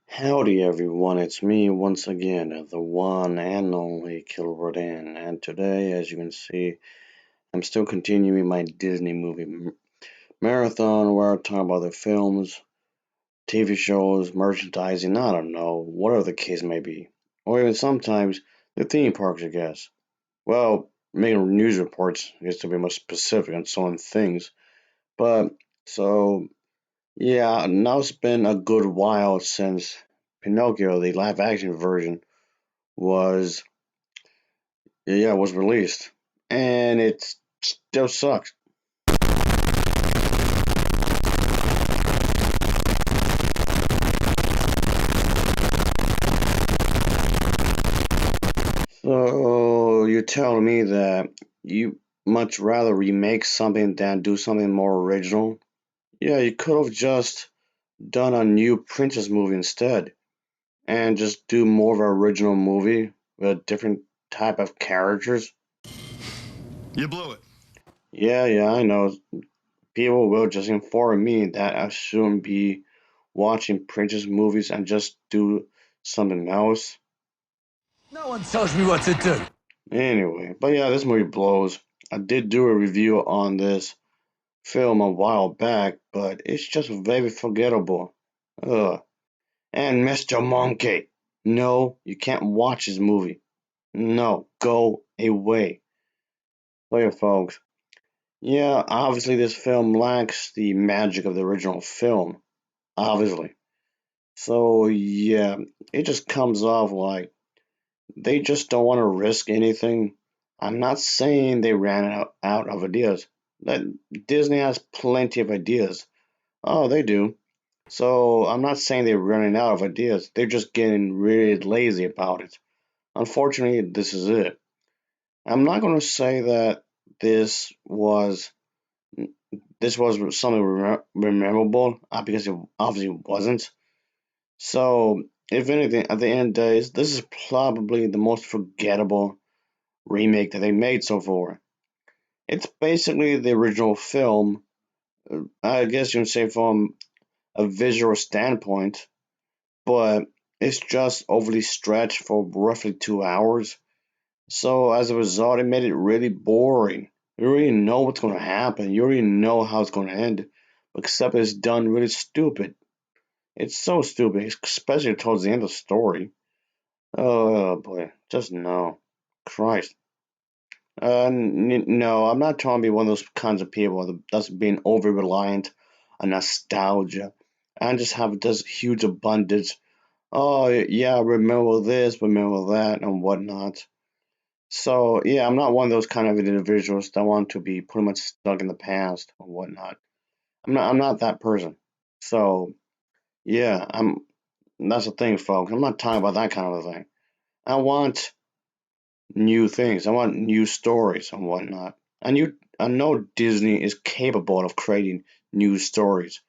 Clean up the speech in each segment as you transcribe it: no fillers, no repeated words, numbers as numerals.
Howdy everyone, it's me once again, the one and only Kilrodan, and today, as you can see, I'm still continuing my Disney movie marathon where I talk about the films, TV shows, merchandising, I don't know, whatever the case may be. Or even sometimes the theme parks, I guess. Well, making news reports, I guess to be more specific on some things. But, so, yeah, now it's been a good while since Pinocchio, the live action version, was was released, and it still sucks. So you're telling me that you much rather remake something than do something more original? Yeah, you could have just done a new princess movie instead, and just do more of an original movie with a different type of characters. You blew it. Yeah, I know. People will just inform me that I shouldn't be watching princess movies and just do something else. No one tells me what to do. Anyway, but yeah, this movie blows. I did do a review on this film a while back, but it's just very forgettable. Ugh. And Mr. Monkey, no, you can't watch this movie. No, go away. So yeah, folks. Yeah, obviously this film lacks the magic of the original film. Obviously. So yeah, it just comes off like they just don't want to risk anything. I'm not saying they ran out of ideas. That Disney has plenty of ideas. Oh, they do. So I'm not saying they're running out of ideas. They're just getting really lazy about it. Unfortunately, this is it. I'm not going to say that this was this was something memorable because it obviously wasn't. So, if anything, at the end of the day, this is probably the most forgettable remake that they made so far. It's basically the original film, I guess you can say from a visual standpoint, but it's just overly stretched for roughly 2 hours. So as a result, it made it really boring. You already know what's going to happen. You already know how it's going to end, except it's done really stupid. It's so stupid, especially towards the end of the story. Oh boy, just no. Christ. No, I'm not trying to be one of those kinds of people that's being over reliant on nostalgia and just have this huge abundance. Oh, yeah, remember this, remember that, and whatnot. So, yeah, I'm not one of those kind of individuals that want to be pretty much stuck in the past or whatnot. I'm not that person. So, yeah, that's the thing, folks. I'm not talking about that kind of a thing. I want new things. I want new stories and whatnot. I know Disney is capable of creating new stories.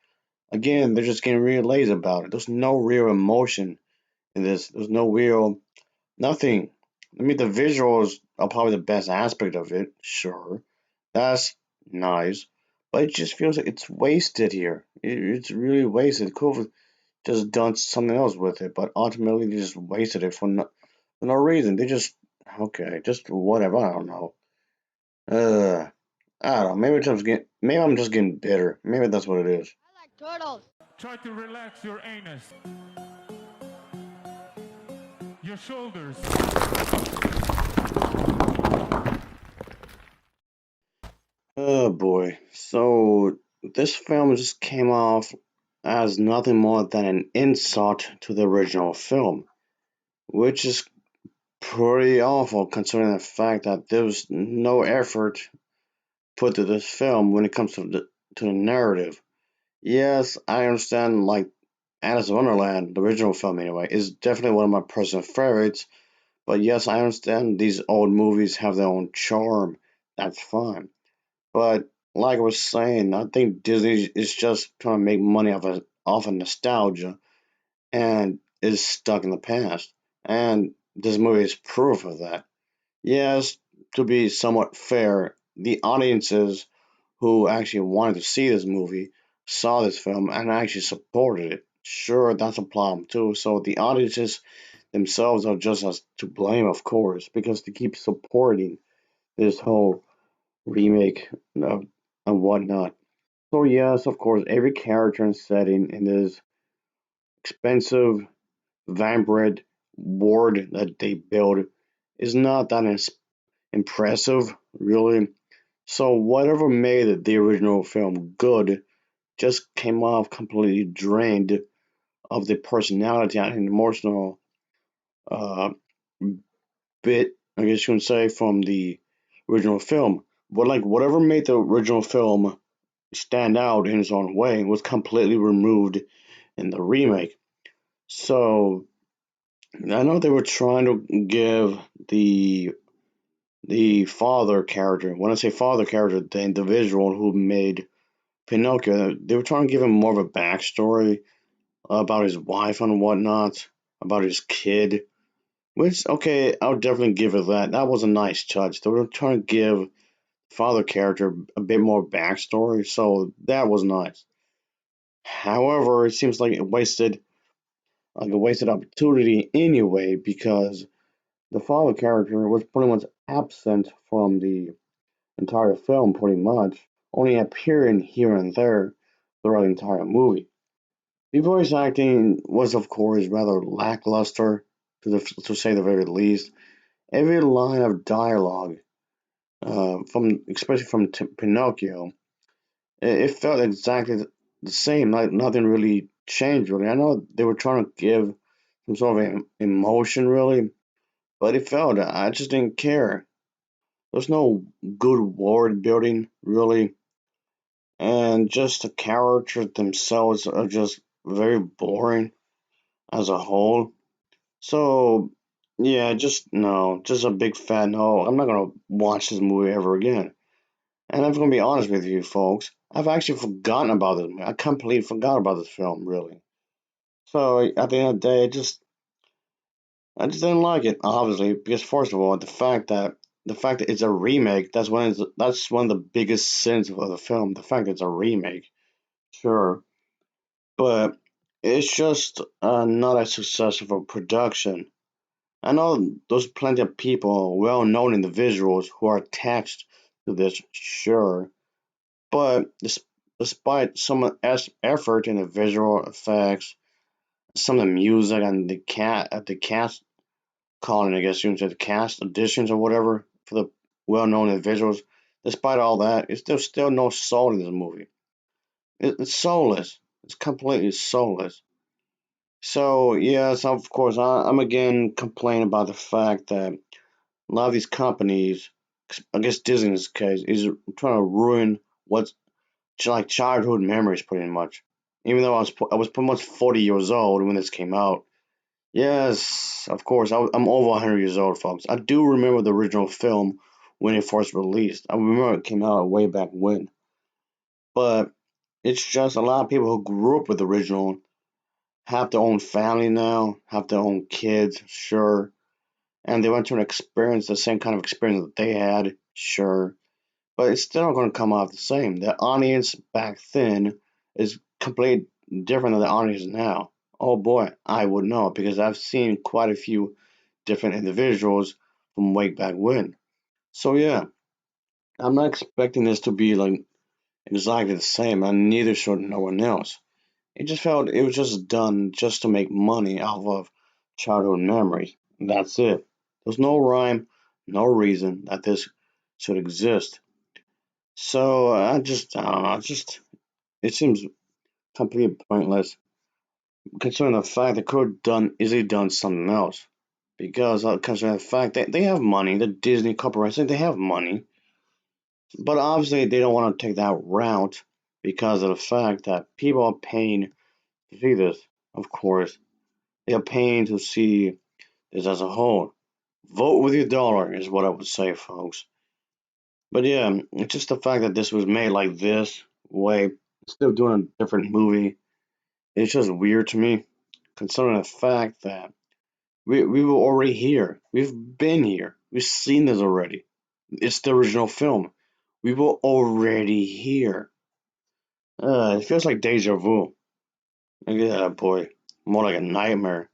Again, they're just getting real lazy about it. There's no real emotion in this. There's no real nothing. I mean, the visuals are probably the best aspect of it. Sure, that's nice, but it just feels like it's wasted here. It's really wasted. Could have just done something else with it, but ultimately they just wasted it for no reason. They just okay, just whatever. I don't know. Uh, I don't know. Maybe I'm just getting bitter. Maybe that's what it is. I like turtles. Try to relax your anus, your shoulders. Oh boy. So this film just came off as nothing more than an insult to the original film, which is pretty awful considering the fact that there was no effort put to this film when it comes to the narrative. Yes, I understand. Like Alice in Wonderland, the original film anyway, is definitely one of my personal favorites. But yes, I understand these old movies have their own charm. That's fine. But like I was saying, I think Disney is just trying to make money off of nostalgia and is stuck in the past. And this movie is proof of that. Yes, to be somewhat fair, the audiences who actually wanted to see this movie saw this film and actually supported it. Sure, that's a problem too. So the audiences themselves are just as to blame, of course, because they keep supporting this whole remake of, and whatnot. So yes, of course, every character and setting in this expensive vibrant world that they build is not that impressive, really. So whatever made the original film good just came off completely drained of the personality and emotional uh, bit, I guess you can say, from the original film. But like whatever made the original film stand out in its own way was completely removed in the remake. So I know they were trying to give the father character. When I say father character, the individual who made Pinocchio, they were trying to give him more of a backstory about his wife and whatnot, about his kid. Which, okay, I'll definitely give it that. That was a nice touch. They were trying to give father character a bit more backstory, so that was nice. However, it seems like a wasted opportunity anyway, because the father character was pretty much absent from the entire film, pretty much, only appearing here and there throughout the entire movie. The voice acting was, of course, rather lackluster, to say the very least. Every line of dialogue, from especially from Pinocchio, it felt exactly the same. Like nothing really changed, really. I know they were trying to give some sort of emotion, really, but it felt I just didn't care. There's no good world building, really, and just the characters themselves are just very boring as a whole. So, yeah, just no, just a big fat no. I'm not gonna watch this movie ever again. And I'm gonna be honest with you, folks. I've actually forgotten about this movie. I completely forgot about this film, really. So at the end of the day, I just didn't like it, obviously, because first of all, the fact that it's a remake, that's one of the biggest sins of the film. The fact that it's a remake, sure, but it's just not as successful production. I know there's plenty of people, well-known individuals, who are attached to this, sure, but despite some effort in the visual effects, some of the music and the cast calling, I guess you can say the cast additions or whatever for the well-known individuals, despite all that, there's still no soul in this movie. It's soulless. It's completely soulless. So yes, of course, I'm again complaining about the fact that a lot of these companies, I guess Disney in this case, is trying to ruin what's like childhood memories, pretty much. Even though I was pretty much 40 years old when this came out. Yes, of course, I'm over 100 years old, folks. I do remember the original film when it first released. I remember it came out way back when. But it's just a lot of people who grew up with the original have their own family now, have their own kids, sure, and they want to experience the same kind of experience that they had, sure, but it's still not going to come out the same. The audience back then is completely different than the audience now. Oh boy, I would know because I've seen quite a few different individuals from way back when. So yeah, I'm not expecting this to be like exactly the same, and neither should no one else. It just felt it was just done just to make money off of childhood memories. That's it. There's no rhyme, no reason that this should exist. So I don't know. It seems completely pointless considering the fact they could have done easily done something else. Because considering the fact that they have money, the Disney Corporation, they have money, but obviously they don't want to take that route because of the fact that people are paying to see this. Of course, they are paying to see this as a whole. Vote with your dollar is what I would say, folks. But yeah, it's just the fact that this was made like this way, still doing a different movie. It's just weird to me, considering the fact that we were already here. We've been here. We've seen this already. It's the original film. We were already here. It feels like deja vu. Yeah, boy, more like a nightmare.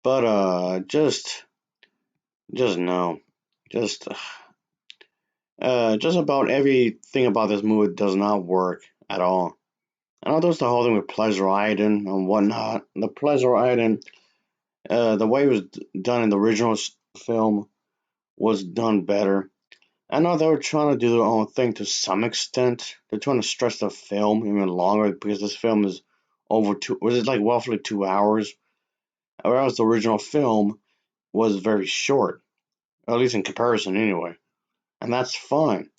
But just no, just just about everything about this movie does not work at all. I know there's the whole thing with Pleasure Island and whatnot. The Pleasure Island, the way it was done in the original film was done better. I know they were trying to do their own thing to some extent. They're trying to stretch the film even longer because this film is over two. Was it like roughly 2 hours? Whereas the original film was very short, at least in comparison, anyway. And that's fine.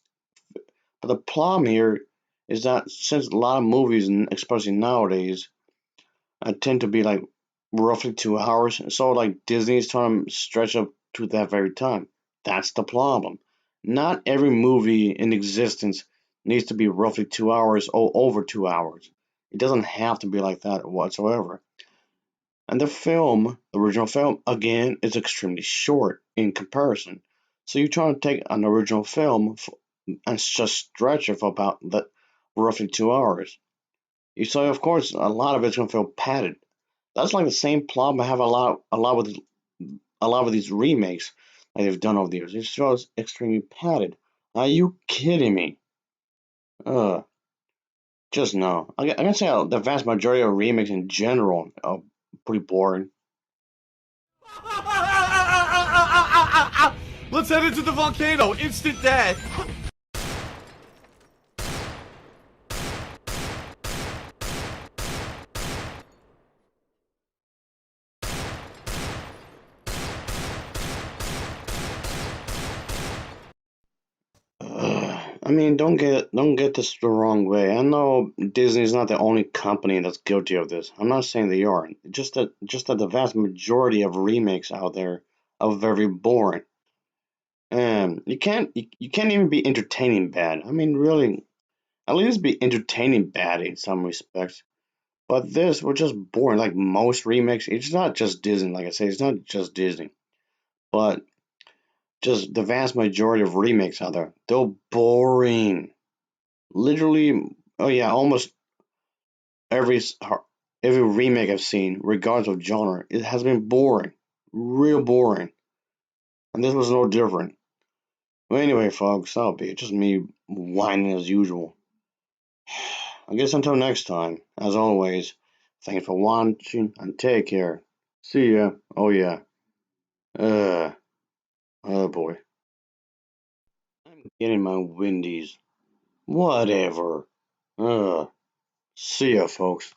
But the problem here is that since a lot of movies, especially nowadays, tend to be like roughly 2 hours, so like Disney's trying to stretch up to that very time. That's the problem. Not every movie in existence needs to be roughly 2 hours or over 2 hours. It doesn't have to be like that whatsoever. And the original film, again, is extremely short in comparison. So you're trying to take an original film and just stretch it for about roughly 2 hours. So of course a lot of it's gonna feel padded. That's like the same problem I have a lot with these remakes that they've done over the years. It feels extremely padded. Are you kidding me? Uh, just no. I can say the vast majority of remakes in general are pretty boring. Let's head into the volcano. Instant death. I mean, don't get this the wrong way. I know Disney's not the only company that's guilty of this. I'm not saying they are. Just that the vast majority of remakes out there are very boring. And you can't even be entertaining bad. I mean, really, at least be entertaining bad in some respects. But this was just boring. Like most remakes, it's not just Disney. Like I say, it's not just Disney, but just the vast majority of remakes out there, they're boring. Literally, oh yeah, almost every every remake I've seen, regardless of genre, it has been boring, real boring, and this was no different. Well, anyway, folks, that'll be it. Just me whining as usual. I guess until next time, as always, thanks for watching and take care. See ya. Oh yeah. Uh. Oh boy. I'm getting my windies. Whatever. See ya, folks.